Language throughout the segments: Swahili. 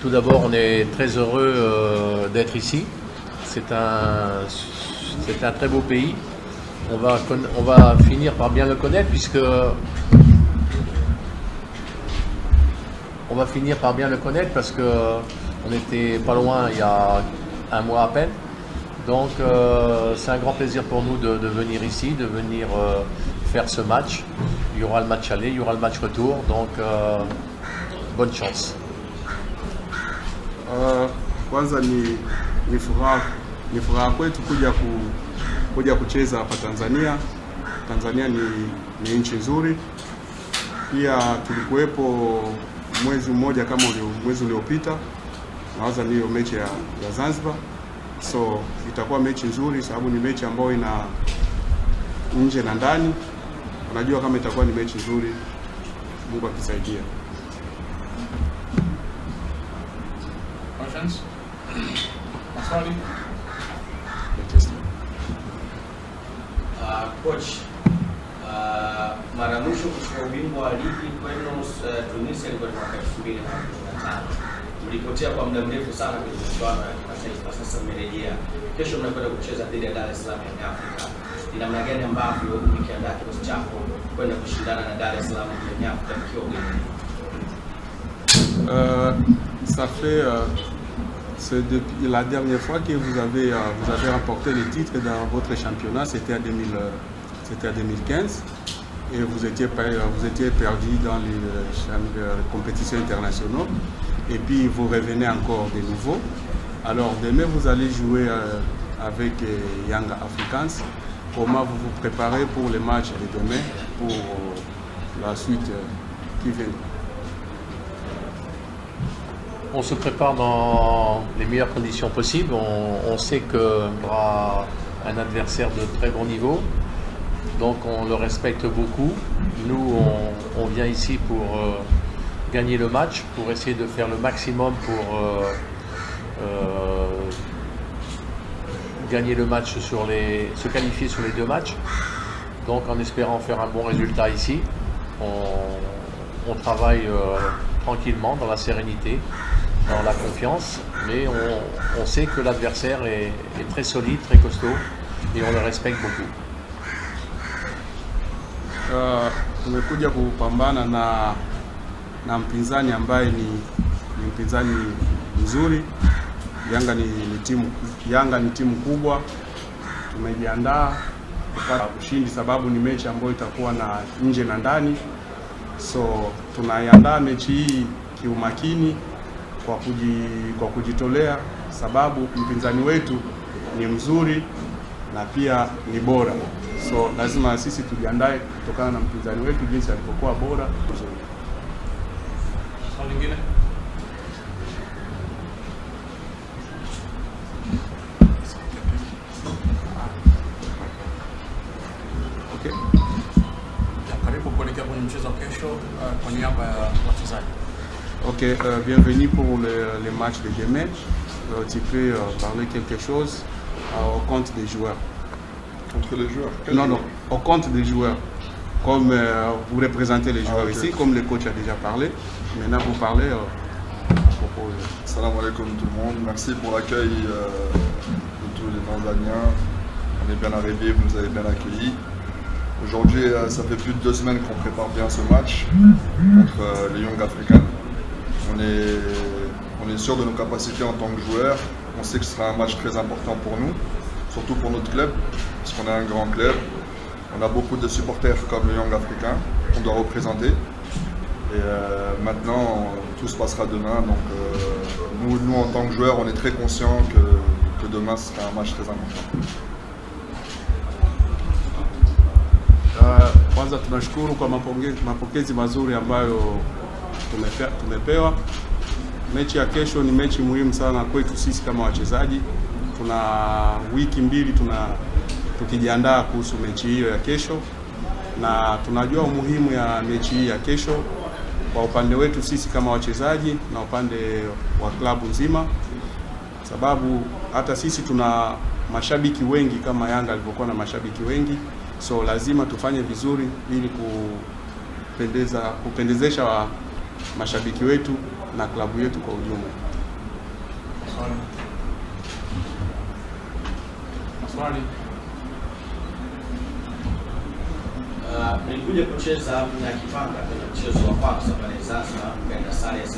Tout d'abord, on est très heureux d'être ici. C'est un très beau pays. On va finir par bien le connaître puisque parce que on était pas loin il y a un mois à peine. Donc c'est un grand plaisir pour nous de venir ici, de venir faire ce match. Il y aura le match aller, il y aura le match retour. Donc bonne chance. Kwanza ni furaha kwetu kuja kucheza hapa Tanzania. Tanzania ni nchi nzuri. Pia tulikuwepo mwezi mmoja kama mwezi uliopita. Nawaza niyo mechi ya Zanzibar. So itakuwa mechi nzuri sababu ni mechi ambayo ina nje na ndani. Unajua kama itakuwa ni mechi nzuri, Mungu akisaidia. Questions? Maswali? Coach, mara mwisho kuchukua ubingwa wa ligi kwenu Tunisia ilikuwa ni mwaka 2015. Mlipotea kwa muda mrefu sana kwenye michuano ya kimataifa, sasa mmerejea. Kesho mnakwenda kucheza dhidi ya Dar es Salaam ya Afrika. Ni namna gani ambavyo mkiandaa kikosi chako kwenda kushindana na Dar es Salaam ya Afrika mkiwa ugenini? Ça fait c'est depuis la dernière fois que vous avez remporté le titre dans votre championnat, c'était en 2015 et vous étiez perdu dans les compétitions internationales et puis vous revenez encore de nouveau. Alors demain vous allez jouer avec Young Africans. Comment vous vous préparez pour le match de demain, pour la suite qui vient? On se prépare dans les meilleures conditions possibles. On sait qu'il y aura un adversaire de très bon niveau, donc on le respecte beaucoup. Nous, on vient ici pour gagner le match, pour essayer de faire le maximum pour gagner le match se qualifier sur les 2 matchs. Donc en espérant faire un bon résultat ici, on travaille tranquillement, dans la sérénité, dans la confiance, mais on sait que l'adversaire est très solide, très costaud et on le respecte beaucoup. Tumekuja kupambana na mpinzani ambaye ni mpinzani mzuri. Yanga ni timu kubwa. Tumejiandaa kupata ushindi sababu ni mechi ambayo itakuwa na nje na ndani. So tunaiandaa mechi hii kiumakini kwa kujitolea sababu mpinzani wetu ni mzuri na pia ni bora. So lazima sisi tujiandae kutokana na mpinzani wetu jinsi alivyokuwa bora. Swali lingine? Okay. Karibu kuelekea kwenye mchezo kesho kwa niaba ya wachezaji. Ok, bienvenue pour le match de demain. Tu peux parler quelque chose au compte des joueurs. Contre les joueurs? Non, au compte des joueurs. Comme vous représentez les joueurs ici, comme le coach a déjà parlé. Maintenant, vous parlez à propos. Salam alaikum tout le monde. Merci pour l'accueil de tous les Tanzaniens. On est bien arrivés, vous nous avez bien accueillis. Aujourd'hui, ça fait plus de 2 semaines qu'on prépare bien ce match contre les Young Africans. On est sûr de nos capacités en tant que joueurs. On sait que ce sera un match très important pour nous, surtout pour notre club, parce qu'on est un grand club. On a beaucoup de supporters comme les Young Africans qu'on doit représenter. Et maintenant, tout se passera demain. Donc nous, en tant que joueurs, on est très conscients que demain, ce sera un match très important. Kwanza tunashukuru kwa mapokezi mazuri ambayo tumepewa. Mechi ya kesho ni mechi muhimu sana kwetu sisi kama wachezaji. Tuna wiki mbili tukijiandaa kuhusu mechi hiyo ya kesho, na tunajua umuhimu ya mechi hii ya kesho kwa upande wetu sisi kama wachezaji na upande wa klabu nzima, sababu hata sisi tuna mashabiki wengi kama Yanga alivyokuwa na mashabiki wengi. So lazima tufanye vizuri ili kupendezesha mashabiki wetu na klabu yetu kwa ujumla. Maswali? Nilikuja kucheza na Kipanga kwenye mchezo wa kwanza pale Zanzibar, mkaenda sare ya 0-0,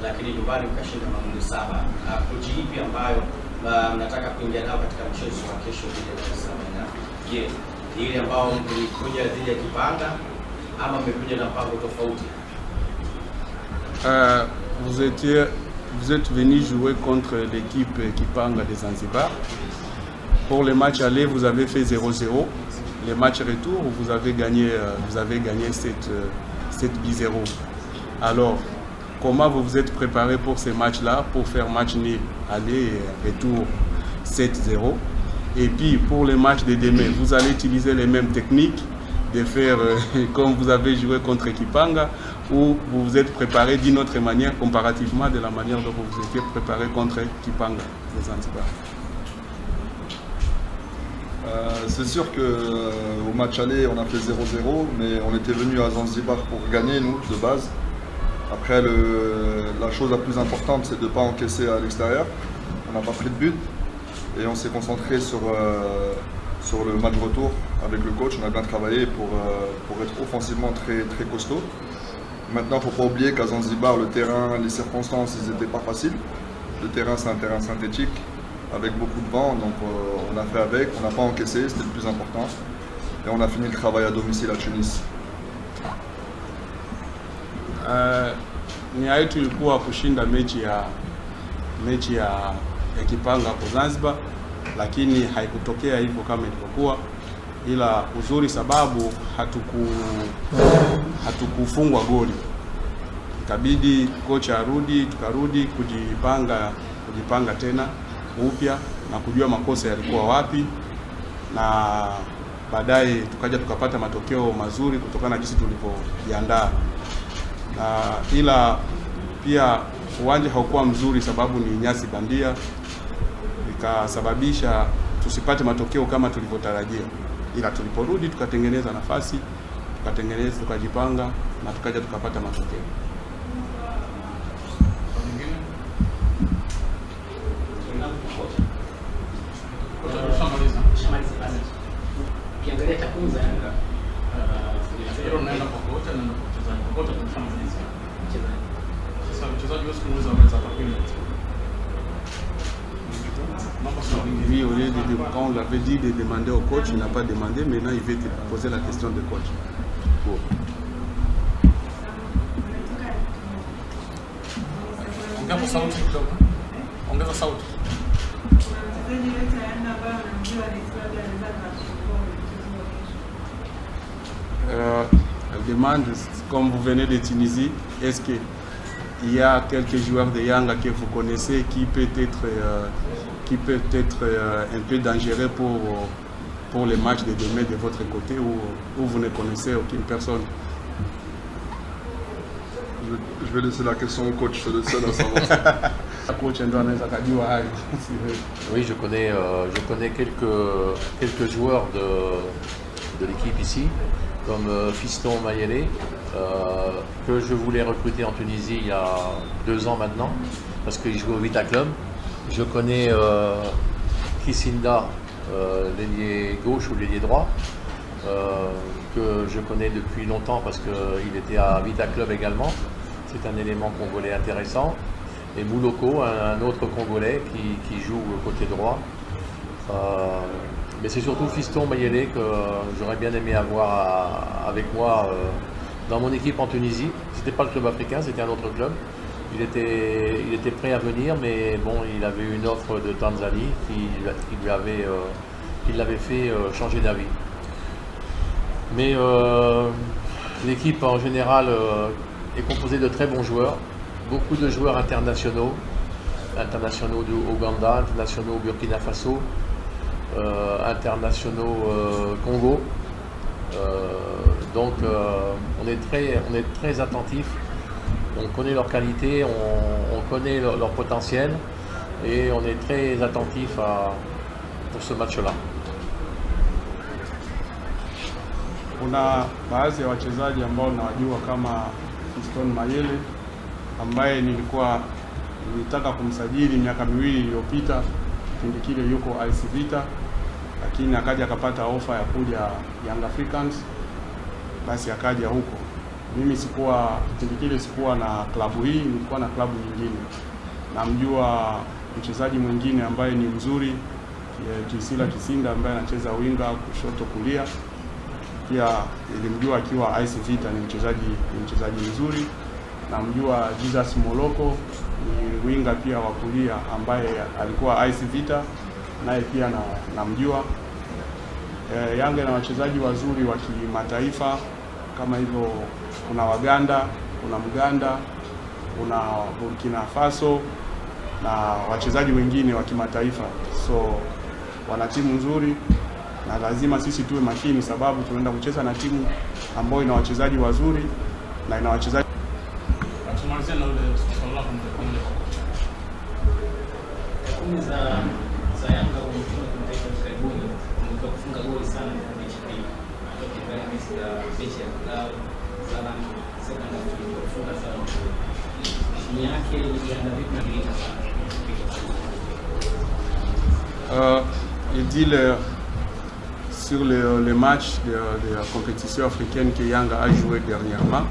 lakini nyumbani mkashinda magoli 7. Kochi ipi ambayo mnataka kuingia nao katika mchezo wa kesho dhidi ya Dar es Salaam? Je, ile ambao mlikuja dhidi ya Kipanga ama mmekuja na mpango tofauti? Vous êtes venu jouer contre l'équipe Kipanga de Zanzibar. Pour le match aller, vous avez fait 0-0. Les matchs retour, vous avez gagné 7-0. Alors, comment vous vous êtes préparé pour ces matchs-là, pour faire match nul, aller et retour 7-0? Et puis, pour les matchs de demain, vous allez utiliser les mêmes techniques de faire comme vous avez joué contre Kipanga, ou vous vous êtes préparé d'une autre manière comparativement de la manière dont vous vous étiez préparé contre Kipanga de Zanzibar? C'est sûr qu'au match aller, on a fait 0-0, mais on était venu à Zanzibar pour gagner, nous, de base. Après, la chose la plus importante, c'est de ne pas encaisser à l'extérieur. On n'a pas pris de but et on s'est concentré sur le match retour avec le coach. On a bien travaillé pour être offensivement très, très costaud. Maintenant, il ne faut pas oublier qu'à Zanzibar, le terrain, les circonstances, ils n'étaient pas faciles. Le terrain, c'est un terrain synthétique avec beaucoup de vent, donc on a fait avec, on n'a pas encaissé, c'était le plus important. Et on a fini le travail à domicile à Tunis. Nia yetu ilikuwa kushinda mechi ya Kipanga kwa Zanzibar, lakini haikutokea hivyo kama ilivyokuwa, ila uzuri sababu hatukufungwa goli. Ikabidi kocha arudi, tukarudi kujipanga tena upya na kujua makosa yalikuwa wapi, na baadaye tukaja tukapata matokeo mazuri kutokana na jinsi tulivyojiandaa. Ila pia uwanja haukuwa mzuri sababu ni nyasi bandia, ikasababisha tusipate matokeo kama tulivyotarajia, ila tuliporudi tukatengeneza nafasi, tukajipanga na tukaja tukapata matokeo. Ukiangalia takwimu za Yanga, unaenda kwa kocha na mchezaji. Kocha tumeshamaliza. Sasa mchezaji wewe unaweza kuweza takwimu. Oui, au lieu de quand on l'avait dit de demander au coach, il n'a pas demandé, maintenant il veut te poser la question de coach. Ongeza sauti kidogo. Ongeza sauti. Elle demande, comme vous venez de Tunisie, est-ce qu'il y a quelques joueurs de Yanga que vous connaissez qui peut être un peu dangereux pour les matchs de demain de votre côté, ou vous ne connaissez aucune personne? Je vais laisser la question au coach, c'est le seul à savoir ça. Oui, je connais quelques joueurs de l'équipe ici, comme Fiston Mayele, que je voulais recruter en Tunisie il y a 2 ans maintenant, parce qu'il joue au Vita Club. Je connais Kisinda, l'ailier gauche ou l'ailier droit, que je connais depuis longtemps parce qu'il était à Vita Club également. C'est un élément congolais intéressant. Et Mouloko, un autre Congolais qui joue côté droit. Mais c'est surtout Fiston Mayele que j'aurais bien aimé avoir avec moi dans mon équipe en Tunisie. C'était pas le club africain, c'était un autre club. Il était prêt à venir, mais bon, il avait une offre de Tanzanie qui l'avait fait changer d'avis. Mais l'équipe en général est composée de très bons joueurs. Beaucoup de joueurs internationaux du Ouganda, internationaux au Burkina Faso, internationaux Congo. Donc on est très attentifs, on connaît leurs qualités, on connaît leur potentiel et on est très attentifs pour ce match-là. Kuna baadhi ya wachezaji ambao nawajua kama Fiston Mayele ambaye nilitaka kumsajili miaka miwili iliyopita, kipindi kile yuko AS Vita, lakini akaja akapata ofa ya kuja Young Africans, basi akaja huko. Mimi kipindi kile sikuwa na klabu hii, nilikuwa na klabu nyingine. Namjua mchezaji mwingine ambaye ni mzuri, Jisila Kisinda, ambaye anacheza winga kushoto kulia, pia nilimjua akiwa AS Vita, ni mchezaji mzuri. Namjua Jesus Moloko, ni winga pia wa kulia ambaye alikuwa AS Vita, naye pia namjua. Yanga na wachezaji wazuri wa kimataifa kama hivyo, kuna Waganda, kuna Mganda, kuna Burkina Faso na wachezaji wengine wa kimataifa. So wana timu nzuri na lazima sisi tuwe makini, sababu tunaenda kucheza na timu ambayo ina wachezaji wazuri na ina wachezaji. Tumalizia na ule swali lako mmoja kwa kocha. Takwimu za Yanga kwa mchezo wa kimataifa karibuni wamekuwa kufunga goli sana kwa mechi hii. Kwa mechi ya Ngao sana second half kufunga sana. Timu yake ilianza vipi na kilika sana. Il dit sur les matchs de la compétition africaine que Yanga a joué dernièrement,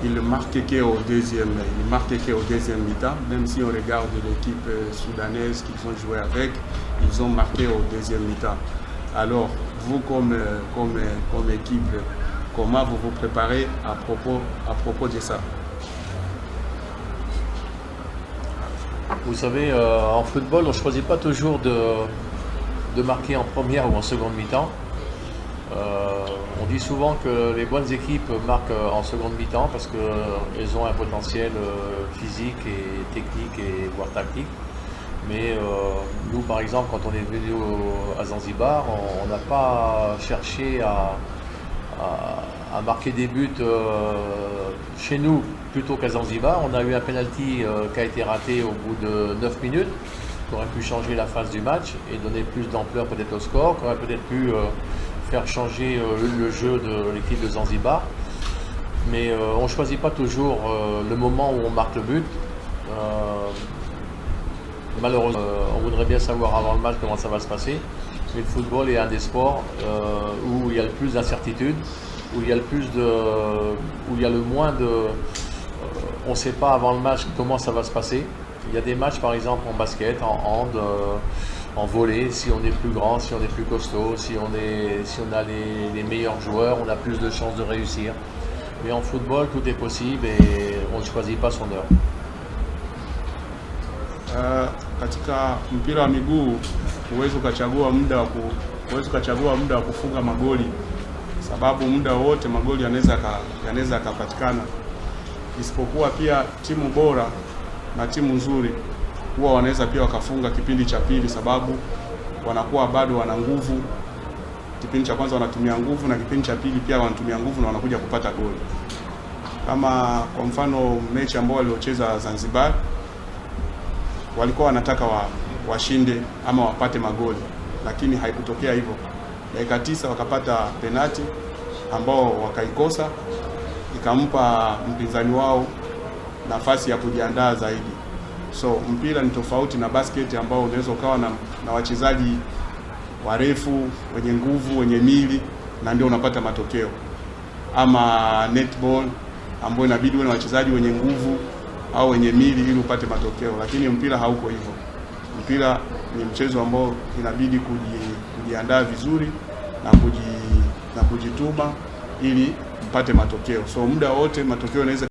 il marque qu'au deuxième mi-temps, même si on regarde l'équipe soudanaise qu'ils ont joué avec, ils ont marqué au deuxième mi-temps. Alors, vous comme équipe, comment vous vous préparez à propos de ça? Vous savez, en football, on ne choisit pas toujours de marquer en première ou en seconde mi-temps. On dit souvent que les bonnes équipes marquent en seconde mi-temps parce qu'elles ont un potentiel physique et technique et voire tactique. Mais nous, par exemple, quand on est venu à Zanzibar, on n'a pas cherché à marquer des buts chez nous plutôt qu'à Zanzibar. On a eu un penalty qui a été raté au bout de 9 minutes, qui aurait pu changer la phase du match et donner plus d'ampleur peut-être au score, qui aurait peut-être pu faire changer le jeu de l'équipe de Zanzibar. Mais on ne choisit pas toujours le moment où on marque le but. Malheureusement, on voudrait bien savoir avant le match comment ça va se passer. Mais le football est un des sports où il y a le plus d'incertitudes, où il y a le moins de... on ne sait pas avant le match comment ça va se passer. Il y a des matchs par exemple en basket, en hand, en volley, si on est plus grand, si on est plus costaud, si on a les meilleurs joueurs, on a plus de chances de réussir. Mais en football, tout est possible et on ne choisit pas son heure. Katika mpira wa miguu huwezi ukachagua muda wa kufunga magoli, sababu muda wote magoli yanaweza kupatikana, isipokuwa pia timu bora na timu nzuri huwa wanaweza pia wakafunga kipindi cha pili, sababu wanakuwa bado wana nguvu. Kipindi cha kwanza wanatumia nguvu na kipindi cha pili pia wanatumia nguvu na wanakuja kupata goli. Kama kwa mfano mechi ambayo waliocheza Zanzibar, walikuwa wanataka washinde ama wapate magoli, lakini haikutokea hivyo. Dakika 9 wakapata penalti ambao wakaikosa, ikampa mpinzani wao nafasi ya kujiandaa zaidi. So mpira ni tofauti na basket ambao unaweza ukawa na wachezaji warefu, wenye nguvu, wenye mili na ndio unapata matokeo. Ama netball ambao inabidi uwe na wachezaji wenye nguvu au wenye mili ili upate matokeo, lakini mpira hauko hivyo. Mpira ni mchezo ambao inabidi kujiandaa vizuri na kujituma ili mpate matokeo. So muda wote matokeo yanaweza